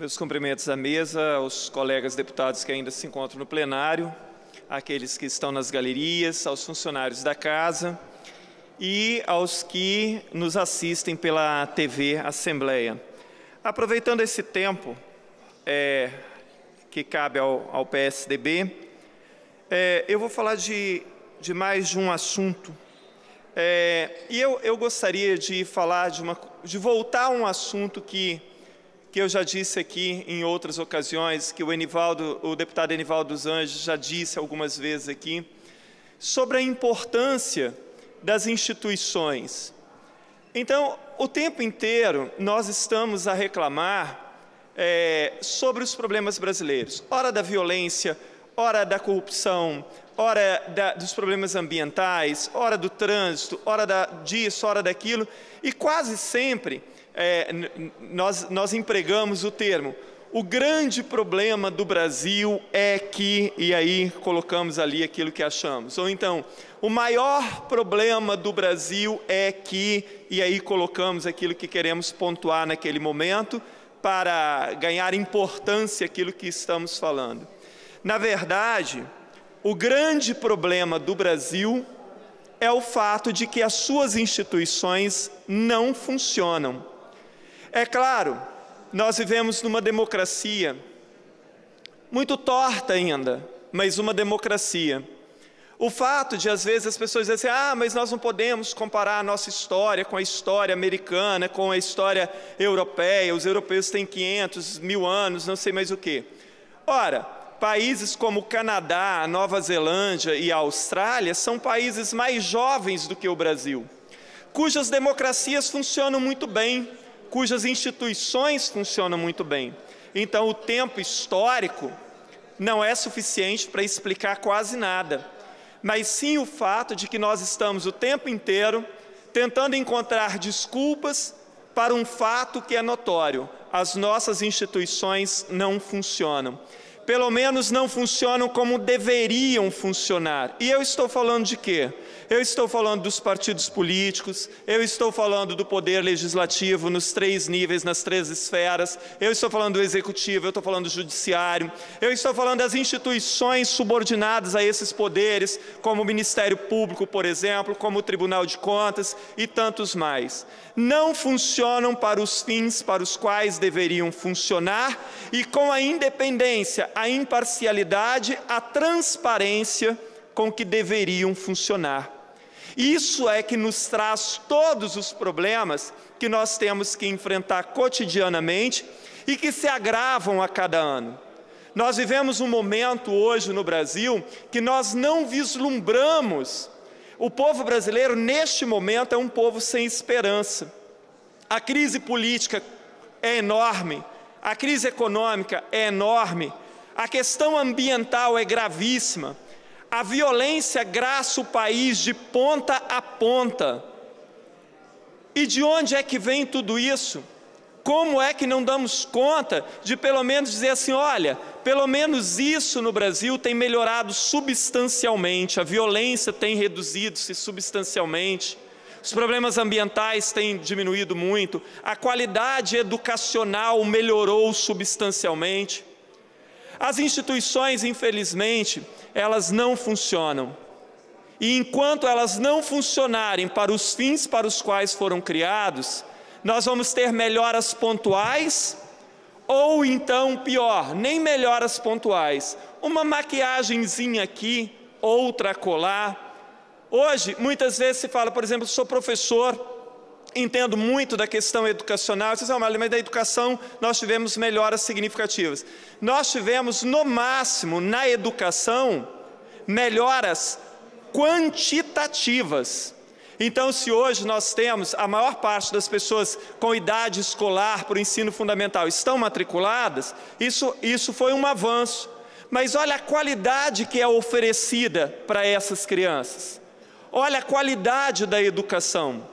Meus cumprimentos à mesa, aos colegas deputados que ainda se encontram no plenário, àqueles que estão nas galerias, aos funcionários da casa e aos que nos assistem pela TV Assembleia. Aproveitando esse tempo que cabe ao PSDB, eu vou falar de mais de um assunto. E eu gostaria de falar de voltar a um assunto que eu já disse aqui em outras ocasiões, que o deputado Enivaldo dos Anjos já disse algumas vezes aqui, sobre a importância das instituições. Então, o tempo inteiro nós estamos a reclamar sobre os problemas brasileiros, ora da violência, ora da corrupção, ora dos problemas ambientais, ora do trânsito, ora disso, ora daquilo, e quase sempre nós empregamos o termo: o grande problema do Brasil é que, e aí colocamos ali aquilo que achamos, ou então, o maior problema do Brasil é que, e aí colocamos aquilo que queremos pontuar naquele momento, para ganhar importância aquilo que estamos falando. Na verdade, o grande problema do Brasil é o fato de que as suas instituições não funcionam. É claro, nós vivemos numa democracia muito torta ainda, mas uma democracia. O fato de, às vezes, as pessoas dizem assim: mas nós não podemos comparar a nossa história com a história americana, com a história europeia, os europeus têm 500, 1000 anos, não sei mais o quê. Ora, países como o Canadá, a Nova Zelândia e a Austrália são países mais jovens do que o Brasil, cujas democracias funcionam muito bem, cujas instituições funcionam muito bem. Então, o tempo histórico não é suficiente para explicar quase nada, mas sim o fato de que nós estamos o tempo inteiro tentando encontrar desculpas para um fato que é notório: as nossas instituições não funcionam. Pelo menos não funcionam como deveriam funcionar. E eu estou falando de quê? Eu estou falando dos partidos políticos, eu estou falando do poder legislativo nos 3 níveis, nas 3 esferas, eu estou falando do executivo, eu estou falando do judiciário, eu estou falando das instituições subordinadas a esses poderes, como o Ministério Público, por exemplo, como o Tribunal de Contas e tantos mais. Não funcionam para os fins para os quais deveriam funcionar e com a independência, a imparcialidade, a transparência com que deveriam funcionar. Isso é que nos traz todos os problemas que nós temos que enfrentar cotidianamente e que se agravam a cada ano. Nós vivemos um momento hoje no Brasil que nós não vislumbramos. O povo brasileiro, neste momento, é um povo sem esperança. A crise política é enorme, a crise econômica é enorme, a questão ambiental é gravíssima, a violência graça o país de ponta a ponta. E de onde é que vem tudo isso? Como é que não damos conta de pelo menos dizer assim: olha, pelo menos isso no Brasil tem melhorado substancialmente, a violência tem reduzido-se substancialmente, os problemas ambientais têm diminuído muito, a qualidade educacional melhorou substancialmente. As instituições, infelizmente, elas não funcionam. E enquanto elas não funcionarem para os fins para os quais foram criados, nós vamos ter melhoras pontuais, ou então, pior, nem melhoras pontuais, uma maquiagenzinha aqui, outra acolá. Hoje, muitas vezes se fala, por exemplo, sou professor, entendo muito da questão educacional, vocês falam, mas da educação nós tivemos melhoras significativas. Nós tivemos, no máximo, na educação, melhoras quantitativas. Então, se hoje nós temos a maior parte das pessoas com idade escolar para o ensino fundamental estão matriculadas, isso foi um avanço. Mas olha a qualidade que é oferecida para essas crianças. Olha a qualidade da educação.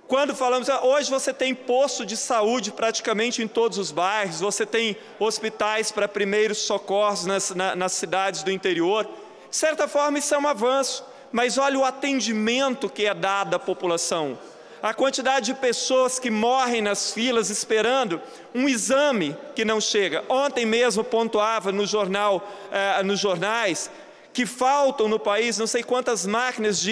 Quando falamos, hoje você tem posto de saúde praticamente em todos os bairros, você tem hospitais para primeiros socorros nas cidades do interior. De certa forma, isso é um avanço, mas olha o atendimento que é dado à população. a quantidade de pessoas que morrem nas filas esperando um exame que não chega. Ontem mesmo pontuava nos jornais que faltam no país não sei quantas máquinas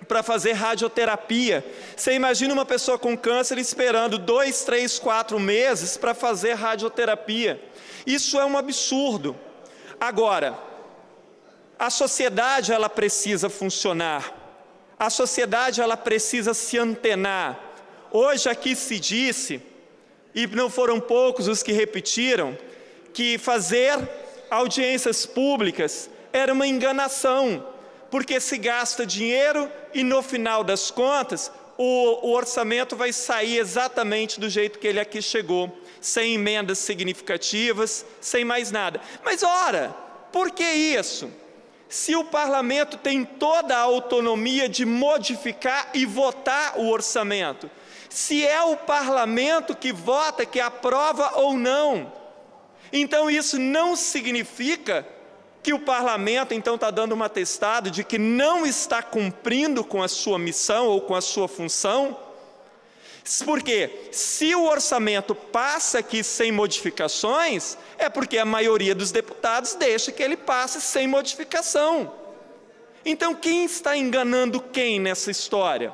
para fazer radioterapia. Você imagina uma pessoa com câncer esperando 2, 3, 4 meses para fazer radioterapia. Isso é um absurdo. Agora, a sociedade ela precisa funcionar. A sociedade ela precisa se antenar. Hoje aqui se disse, e não foram poucos os que repetiram, que fazer audiências públicas era uma enganação, porque se gasta dinheiro e no final das contas o orçamento vai sair exatamente do jeito que ele aqui chegou, sem emendas significativas, sem mais nada. Mas ora, por que isso? Se o parlamento tem toda a autonomia de modificar e votar o orçamento, se é o parlamento que vota, que aprova ou não, então isso não significa que o parlamento então está dando um atestado de que não está cumprindo com a sua missão ou com a sua função. Porque se o orçamento passa aqui sem modificações, é porque a maioria dos deputados deixa que ele passe sem modificação. Então quem está enganando quem nessa história?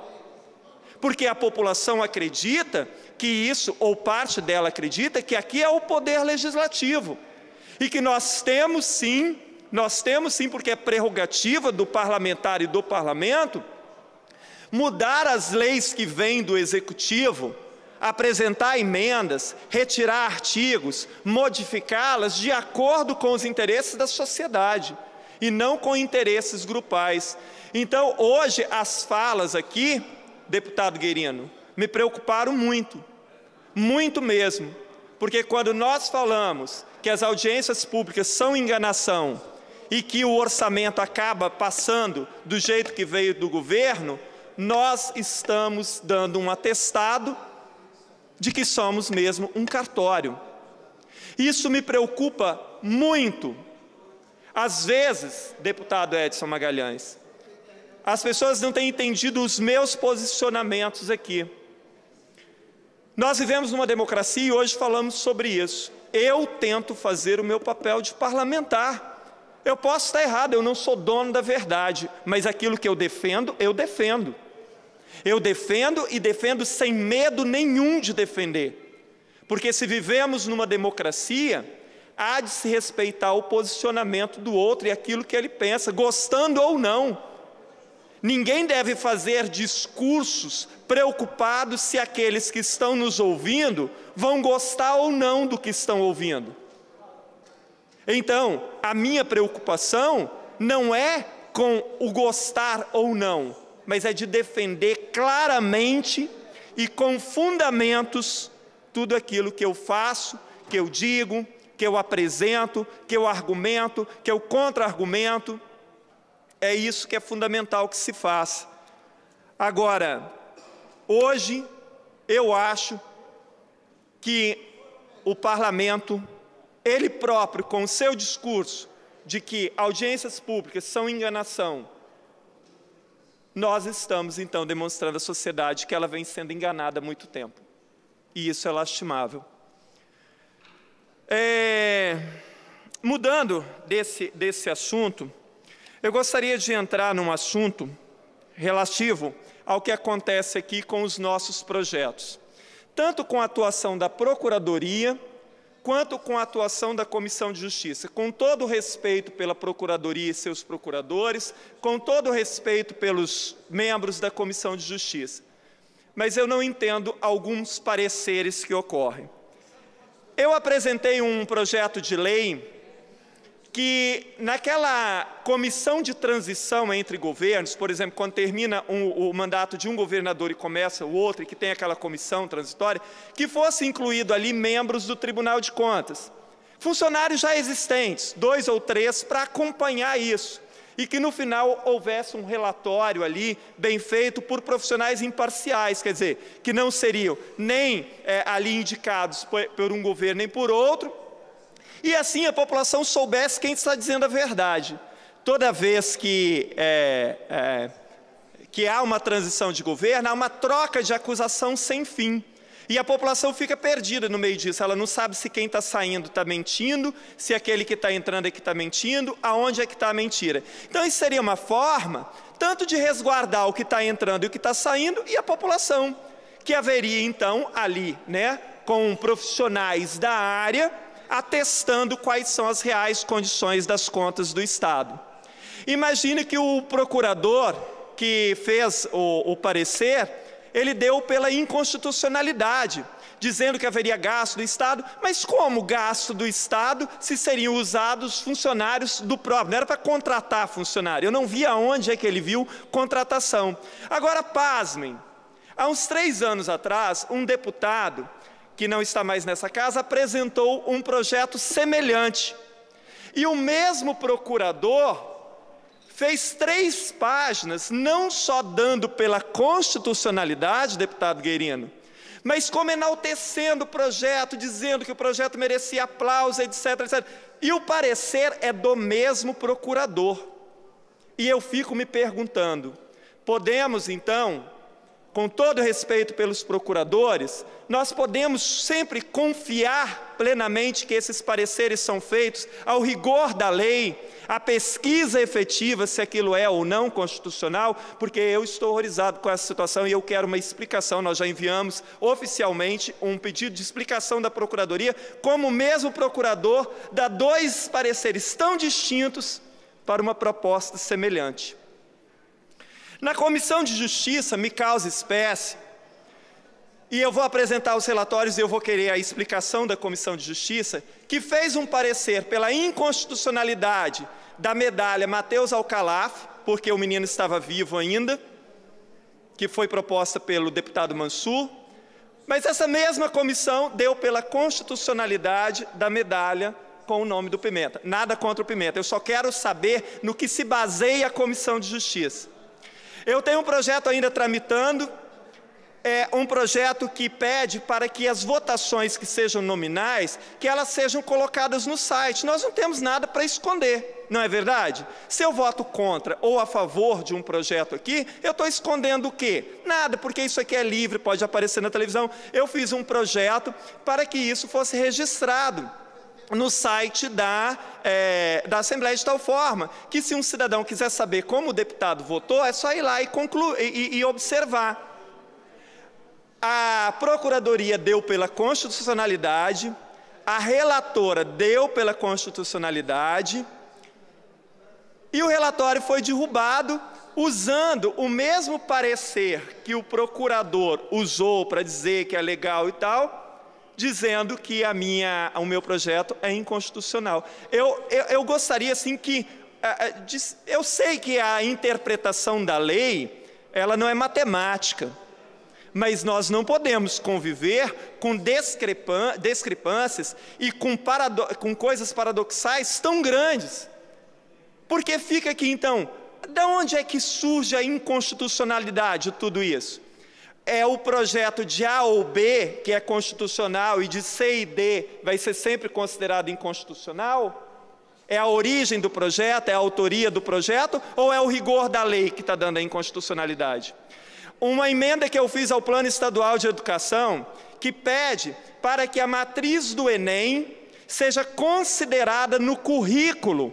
Porque a população acredita que isso, ou parte dela acredita, que aqui é o poder legislativo. E que nós temos sim, porque é prerrogativa do parlamentar e do parlamento, mudar as leis que vêm do executivo, apresentar emendas, retirar artigos, modificá-las de acordo com os interesses da sociedade e não com interesses grupais. Então, hoje, as falas aqui, deputado Guerino, me preocuparam muito, muito mesmo, porque quando nós falamos que as audiências públicas são enganação e que o orçamento acaba passando do jeito que veio do governo, nós estamos dando um atestado de que somos mesmo um cartório. Isso me preocupa muito. Às vezes, deputado Edson Magalhães, as pessoas não têm entendido os meus posicionamentos aqui. Nós vivemos numa democracia e hoje falamos sobre isso. Eu tento fazer o meu papel de parlamentar. Eu posso estar errado, eu não sou dono da verdade, mas aquilo que eu defendo, eu defendo. Eu defendo e defendo sem medo nenhum de defender. Porque se vivemos numa democracia, há de se respeitar o posicionamento do outro e aquilo que ele pensa, gostando ou não. Ninguém deve fazer discursos preocupados se aqueles que estão nos ouvindo vão gostar ou não do que estão ouvindo. Então, a minha preocupação não é com o gostar ou não, mas é de defender claramente e com fundamentos tudo aquilo que eu faço, que eu digo, que eu apresento, que eu argumento, que eu contra-argumento. É isso que é fundamental que se faça. Agora, hoje, eu acho que o parlamento, ele próprio, com o seu discurso de que audiências públicas são enganação, nós estamos, então, demonstrando à sociedade que ela vem sendo enganada há muito tempo. E isso é lastimável. Mudando desse assunto, eu gostaria de entrar num assunto relativo ao que acontece aqui com os nossos projetos. Tanto com a atuação da Procuradoria, quanto com a atuação da Comissão de Justiça, com todo o respeito pela Procuradoria e seus procuradores, com todo o respeito pelos membros da Comissão de Justiça. Mas eu não entendo alguns pareceres que ocorrem. Eu apresentei um projeto de lei que, naquela comissão de transição entre governos, por exemplo, quando termina o mandato de um governador e começa o outro, e que tem aquela comissão transitória, que fosse incluído ali membros do Tribunal de Contas, funcionários já existentes, 2 ou 3, para acompanhar isso, e que no final houvesse um relatório ali, bem feito por profissionais imparciais, quer dizer, que não seriam nem ali indicados por um governo nem por outro, e assim a população soubesse quem está dizendo a verdade. Toda vez que que há uma transição de governo, há uma troca de acusação sem fim. E a população fica perdida no meio disso, ela não sabe se quem está saindo está mentindo, se aquele que está entrando é que está mentindo, aonde é que está a mentira. Então isso seria uma forma, tanto de resguardar o que está entrando e o que está saindo, e a população, que haveria então ali, com profissionais da área, atestando quais são as reais condições das contas do Estado. Imagine que o procurador que fez o parecer, ele deu pela inconstitucionalidade, dizendo que haveria gasto do Estado, mas como gasto do Estado se seriam usados funcionários do próprio? Não era para contratar funcionário, eu não vi aonde é que ele viu contratação. Agora, pasmem, há uns 3 anos atrás, um deputado, que não está mais nessa casa, apresentou um projeto semelhante. E o mesmo procurador fez 3 páginas, não só dando pela constitucionalidade, deputado Guerino, mas como enaltecendo o projeto, dizendo que o projeto merecia aplauso, etc, etc. E o parecer é do mesmo procurador. E eu fico me perguntando, podemos então, com todo respeito pelos procuradores, nós podemos sempre confiar plenamente que esses pareceres são feitos ao rigor da lei, a pesquisa efetiva se aquilo é ou não constitucional, porque eu estou horrorizado com essa situação e eu quero uma explicação. Nós já enviamos oficialmente um pedido de explicação da Procuradoria, como o mesmo procurador dá 2 pareceres tão distintos para uma proposta semelhante. Na Comissão de Justiça, me causa espécie, e eu vou apresentar os relatórios e eu vou querer a explicação da Comissão de Justiça, que fez um parecer pela inconstitucionalidade da medalha Mateus Alcalaf, porque o menino estava vivo ainda, que foi proposta pelo deputado Mansur, mas essa mesma comissão deu pela constitucionalidade da medalha com o nome do Pimenta. Nada contra o Pimenta, eu só quero saber no que se baseia a Comissão de Justiça. Eu tenho um projeto ainda tramitando, um projeto que pede para que as votações que sejam nominais, que elas sejam colocadas no site. Nós não temos nada para esconder, não é verdade? Se eu voto contra ou a favor de um projeto aqui, eu estou escondendo o quê? Nada, porque isso aqui é livre, pode aparecer na televisão. Eu fiz um projeto para que isso fosse registrado no site da Assembleia, de tal forma que, se um cidadão quiser saber como o deputado votou, é só ir lá e observar. A Procuradoria deu pela constitucionalidade, a relatora deu pela constitucionalidade, e o relatório foi derrubado usando o mesmo parecer que o procurador usou para dizer que é legal e tal, dizendo que o meu projeto é inconstitucional. Eu gostaria assim que... eu sei que a interpretação da lei, ela não é matemática, mas nós não podemos conviver com discrepâncias e com coisas paradoxais tão grandes. Porque fica aqui então, de onde é que surge a inconstitucionalidade de tudo isso? É o projeto de A ou B, que é constitucional, e de C e D vai ser sempre considerado inconstitucional? É a origem do projeto, é a autoria do projeto, ou é o rigor da lei que está dando a inconstitucionalidade? Uma emenda que eu fiz ao Plano Estadual de Educação, que pede para que a matriz do Enem seja considerada no currículo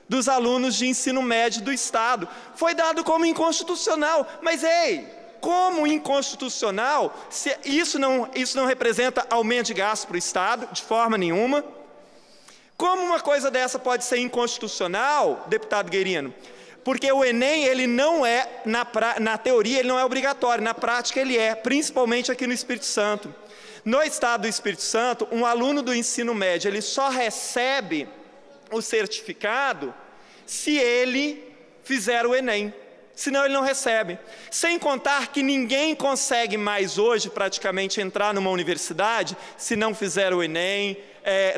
dos alunos de ensino médio do Estado. Foi dado como inconstitucional, mas como inconstitucional, se isso não representa aumento de gasto para o Estado, de forma nenhuma. Como uma coisa dessa pode ser inconstitucional, deputado Guerino? Porque o Enem, ele não é, na teoria, ele não é obrigatório, na prática ele é, principalmente aqui no Espírito Santo. No Estado do Espírito Santo, um aluno do ensino médio, ele só recebe o certificado se ele fizer o Enem, senão ele não recebe. Sem contar que ninguém consegue mais hoje, praticamente, entrar numa universidade se não fizer o Enem,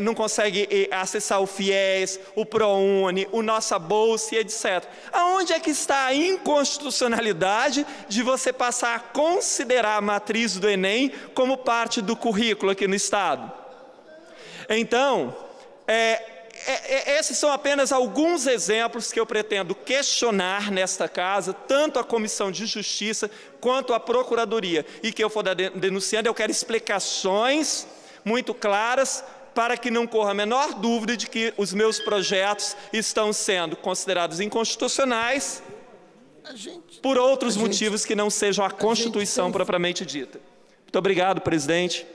não consegue acessar o FIES, o ProUni, o Nossa Bolsa, etc. Aonde é que está a inconstitucionalidade de você passar a considerar a matriz do Enem como parte do currículo aqui no Estado? Então, Esses são apenas alguns exemplos que eu pretendo questionar nesta casa, tanto a Comissão de Justiça quanto a Procuradoria. E que eu for denunciando, eu quero explicações muito claras para que não corra a menor dúvida de que os meus projetos estão sendo considerados inconstitucionais por outros motivos que não sejam a Constituição propriamente dita. Muito obrigado, presidente.